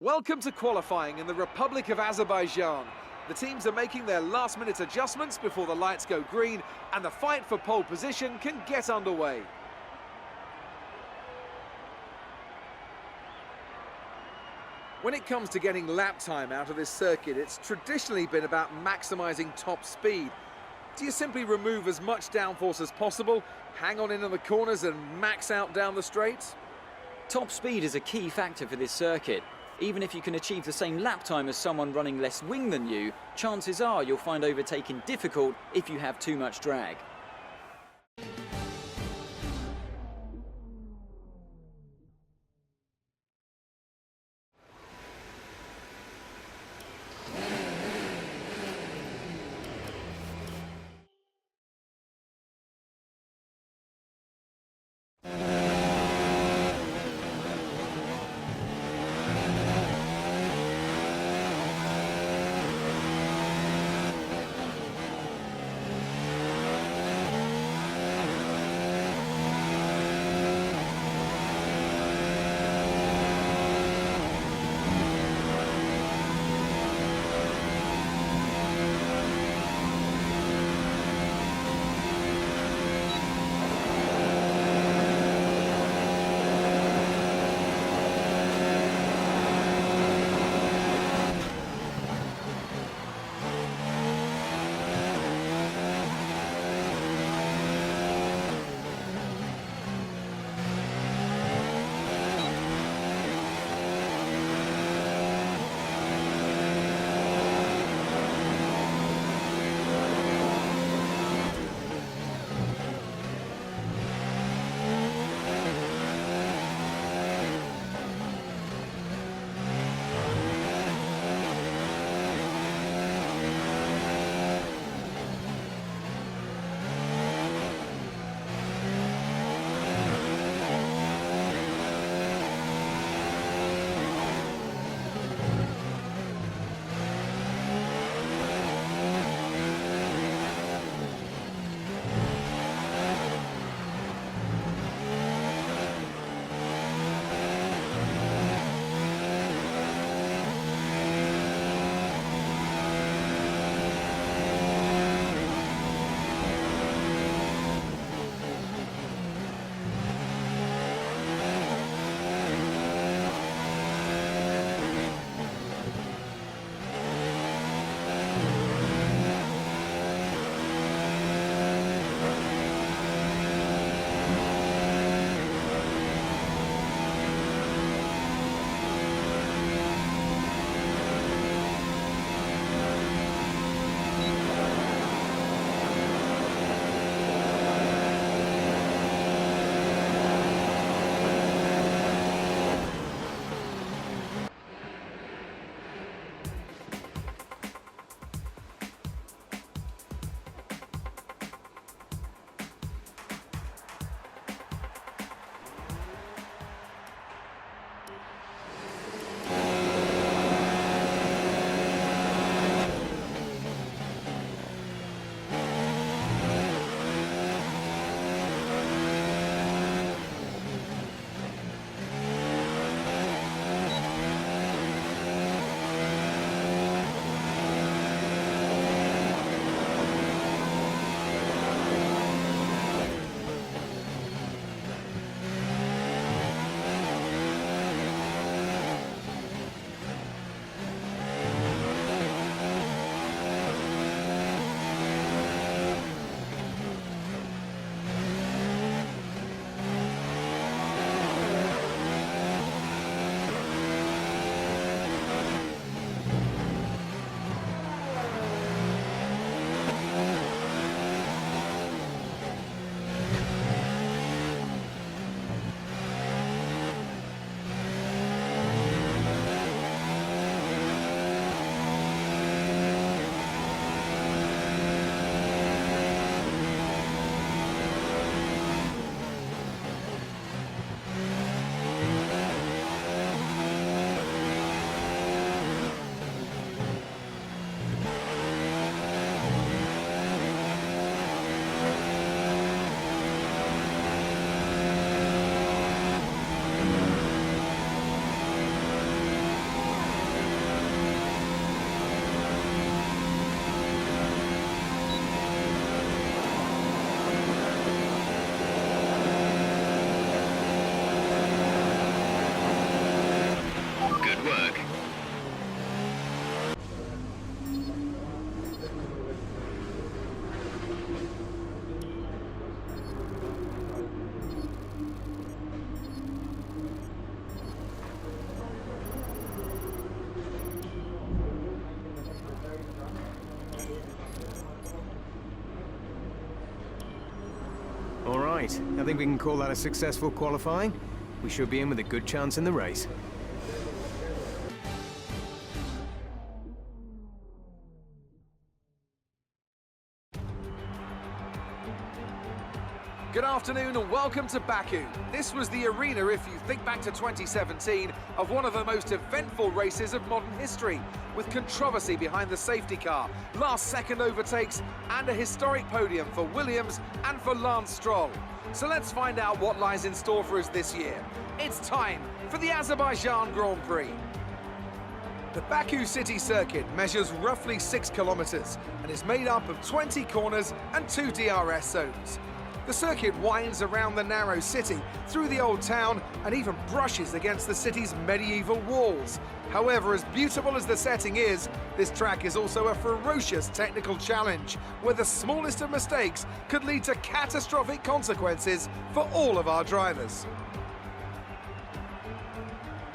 Welcome to qualifying in the Republic of Azerbaijan. The teams are making their last-minute adjustments before the lights go green, and the fight for pole position can get underway. When it comes to getting lap time out of this circuit, it's traditionally been about maximising top speed. Do you simply remove as much downforce as possible, hang on in the corners and max out down the straights? Top speed is a key factor for this circuit. Even if you can achieve the same lap time as someone running less wing than you, chances are you'll find overtaking difficult if you have too much drag. Right, I think we can call that a successful qualifying. We should be in with a good chance in the race. Good afternoon and welcome to Baku. This was the arena, if you think back to 2017, of one of the most eventful races of modern history, with controversy behind the safety car, last-second overtakes, and a historic podium for Williams and for Lance Stroll. So let's find out what lies in store for us this year. It's time for the Azerbaijan Grand Prix. The Baku city circuit measures roughly 6 kilometers and is made up of 20 corners and 2 DRS zones. The circuit winds around the narrow city, through the old town, and even brushes against the city's medieval walls. However, as beautiful as the setting is, this track is also a ferocious technical challenge, where the smallest of mistakes could lead to catastrophic consequences for all of our drivers.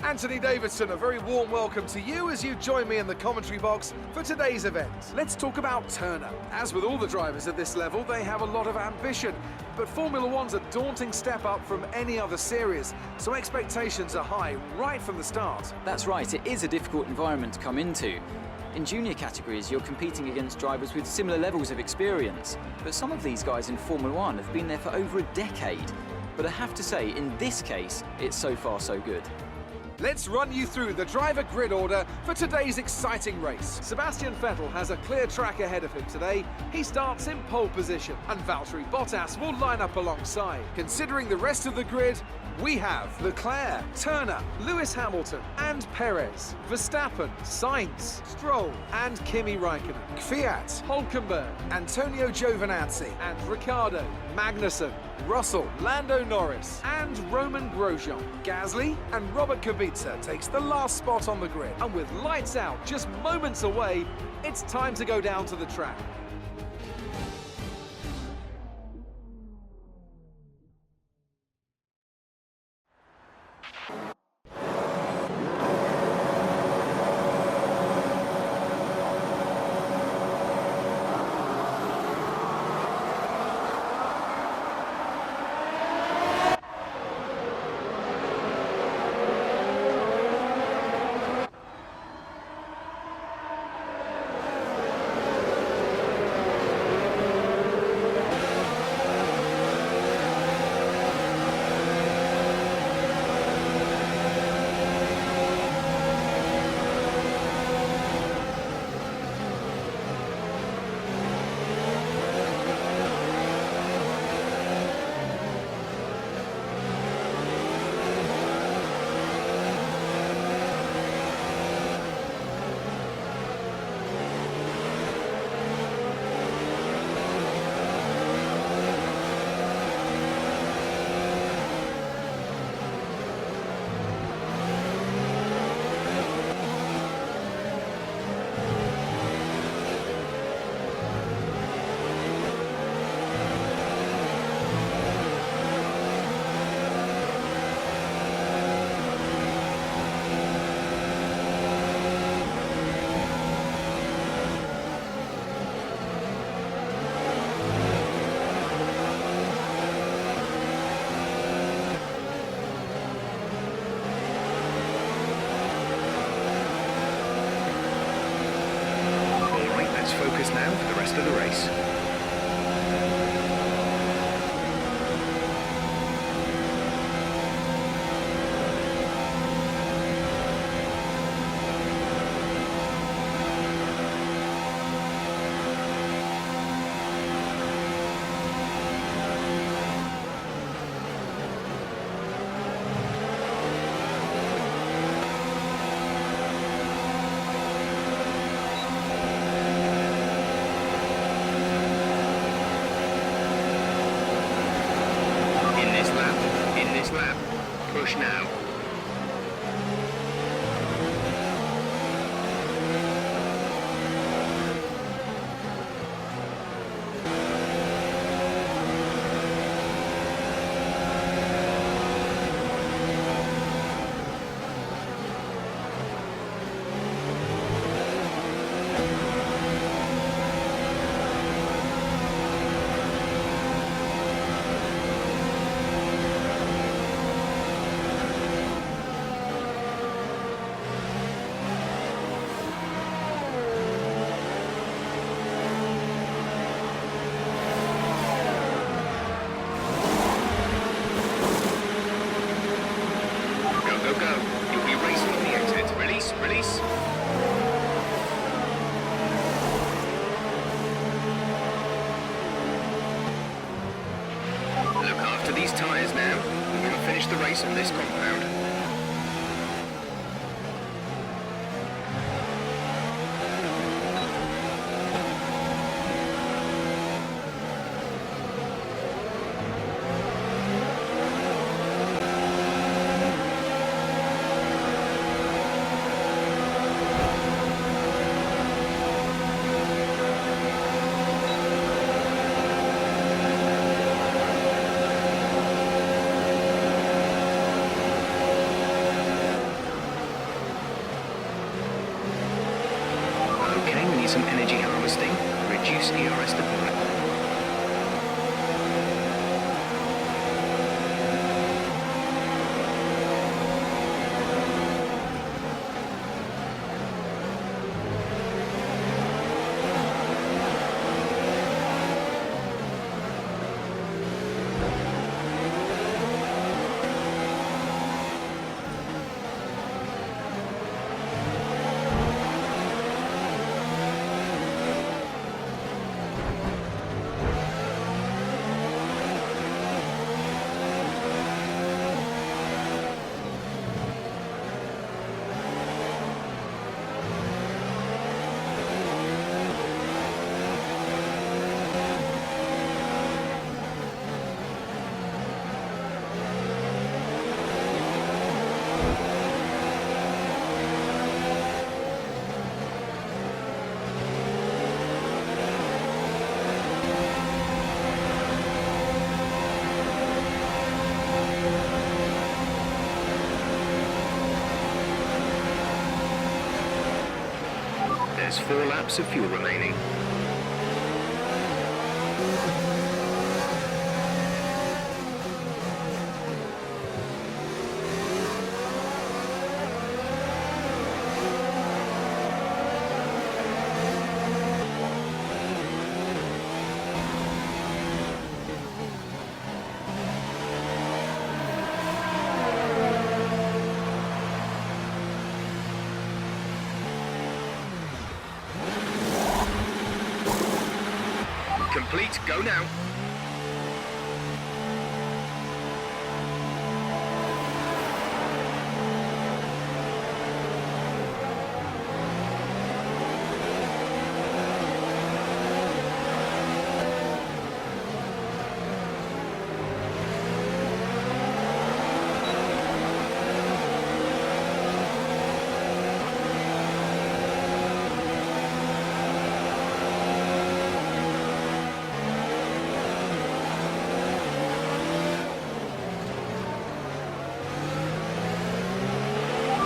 Anthony Davidson, a very warm welcome to you as you join me in the commentary box for today's event. Let's talk about Turner. As with all the drivers at this level, they have a lot of ambition, but Formula One's a daunting step up from any other series, so expectations are high right from the start. That's right, it is a difficult environment to come into. In junior categories, you're competing against drivers with similar levels of experience, but some of these guys in Formula One have been there for over a decade. But I have to say, in this case, it's so far so good. Let's run you through the driver grid order for today's exciting race. Sebastian Vettel has a clear track ahead of him today. He starts in pole position, and Valtteri Bottas will line up alongside. Considering the rest of the grid, we have Leclerc, Turner, Lewis Hamilton and Perez, Verstappen, Sainz, Stroll and Kimi Raikkonen, Kvyat, Hülkenberg, Antonio Giovinazzi and Ricciardo, Magnussen, Russell, Lando Norris and Roman Grosjean. Gasly and Robert Kubica takes the last spot on the grid, and with lights out just moments away, it's time to go down to the track. Focus now for the rest of the race. Push now. tyres now. We can finish the race at this compound. Okay, we need some energy harvesting. Reduce ERS deployment. There's 4 laps of fuel remaining. Complete, go now.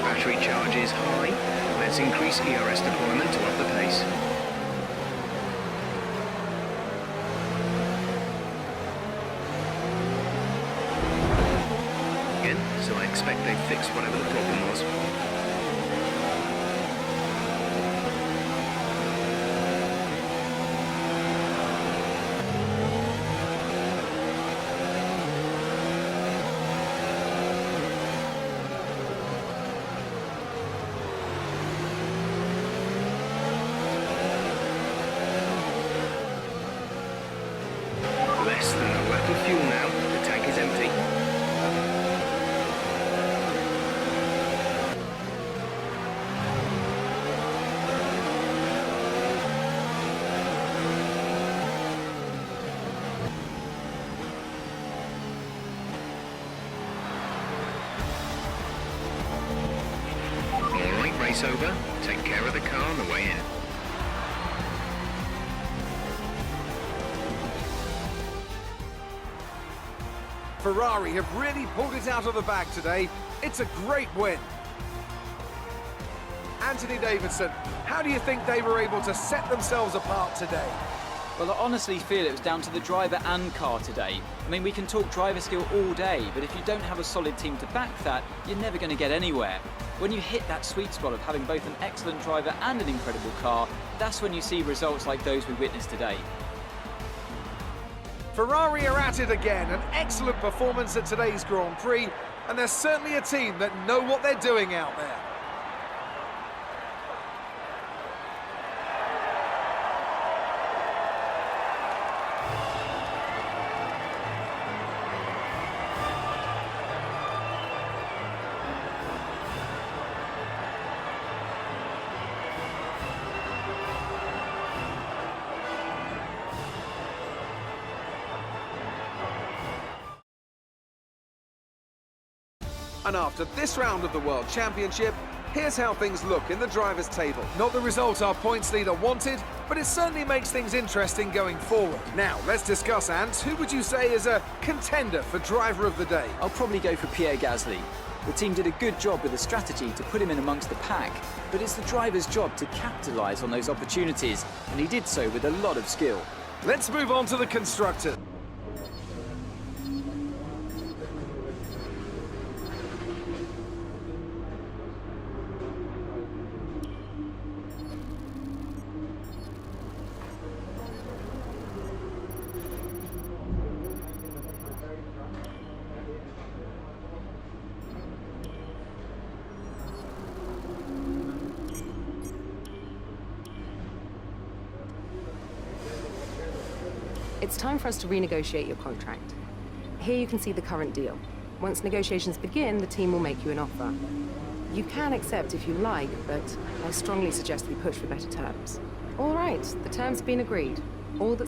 Battery charge is high. Let's increase ERS deployment to up the pace. Again, so I expect they fixed whatever the problem was. Less than a lap of fuel now. The tank is empty. All right, race over. Take care of the car on the way in. Ferrari have really pulled it out of the bag today. It's a great win. Anthony Davidson, how do you think they were able to set themselves apart today? Well, I honestly feel it was down to the driver and car today. I mean, we can talk driver skill all day, but if you don't have a solid team to back that, you're never going to get anywhere. When you hit that sweet spot of having both an excellent driver and an incredible car, that's when you see results like those we witnessed today. Ferrari are at it again, an excellent performance at today's Grand Prix, and they're certainly a team that know what they're doing out there. And after this round of the World Championship, here's how things look in the drivers' table. Not the result our points leader wanted, but it certainly makes things interesting going forward. Now, let's discuss, Ant. Who would you say is a contender for driver of the day? I'll probably go for Pierre Gasly. The team did a good job with the strategy to put him in amongst the pack, but it's the driver's job to capitalise on those opportunities, and he did so with a lot of skill. Let's move on to the constructors. It's time for us to renegotiate your contract. Here you can see the current deal. Once negotiations begin, the team will make you an offer. You can accept if you like, but I strongly suggest we push for better terms. All right, the terms have been agreed. All that